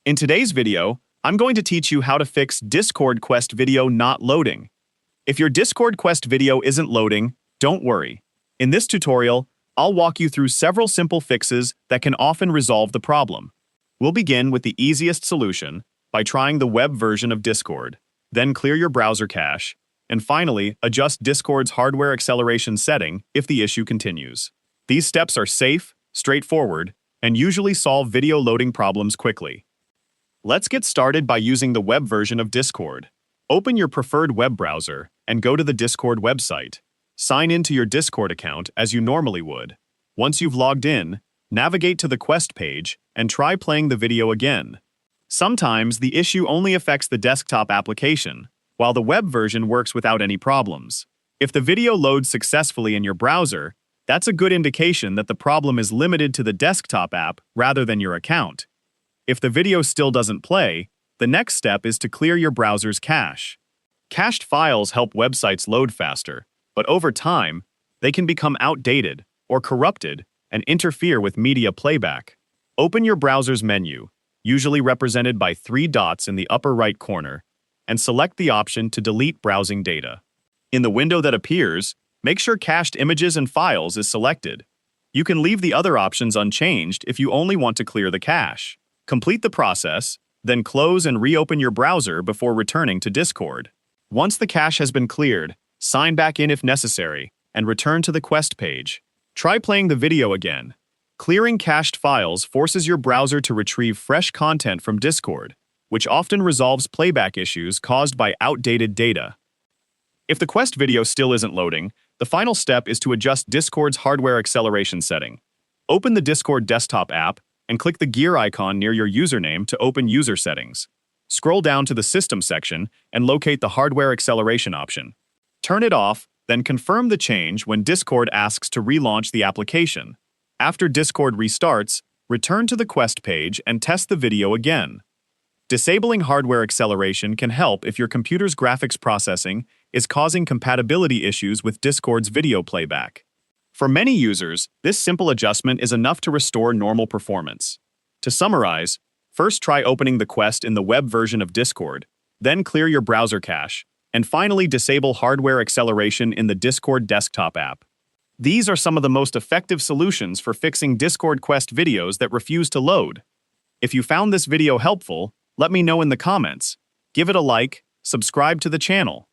In today's video, I'm going to teach you how to fix Discord Quest video not loading. If your Discord Quest video isn't loading, don't worry. In this tutorial, I'll walk you through several simple fixes that can often resolve the problem. We'll begin with the easiest solution by trying the web version of Discord, then clear your browser cache, and finally, adjust Discord's hardware acceleration setting if the issue continues. These steps are safe, straightforward, and usually solve video loading problems quickly. Let's get started by using the web version of Discord. Open your preferred web browser and go to the Discord website. Sign into your Discord account as you normally would. Once you've logged in, navigate to the Quest page and try playing the video again. Sometimes the issue only affects the desktop application, while the web version works without any problems. If the video loads successfully in your browser, that's a good indication that the problem is limited to the desktop app rather than your account. If the video still doesn't play, the next step is to clear your browser's cache. Cached files help websites load faster, but over time, they can become outdated or corrupted and interfere with media playback. Open your browser's menu, usually represented by 3 dots in the upper right corner, and select the option to delete browsing data. In the window that appears, make sure Cached Images and Files is selected. You can leave the other options unchanged if you only want to clear the cache. Complete the process, then close and reopen your browser before returning to Discord. Once the cache has been cleared, sign back in if necessary, and return to the Quest page. Try playing the video again. Clearing cached files forces your browser to retrieve fresh content from Discord, which often resolves playback issues caused by outdated data. If the Quest video still isn't loading, the final step is to adjust Discord's hardware acceleration setting. Open the Discord desktop app and click the gear icon near your username to open user settings. Scroll down to the System section and locate the hardware acceleration option. Turn it off, then confirm the change when Discord asks to relaunch the application. After Discord restarts, return to the Quest page and test the video again. Disabling hardware acceleration can help if your computer's graphics processing is causing compatibility issues with Discord's video playback. For many users, this simple adjustment is enough to restore normal performance. To summarize, first try opening the Quest in the web version of Discord, then clear your browser cache, and finally disable hardware acceleration in the Discord desktop app. These are some of the most effective solutions for fixing Discord Quest videos that refuse to load. If you found this video helpful, let me know in the comments. Give it a like, subscribe to the channel.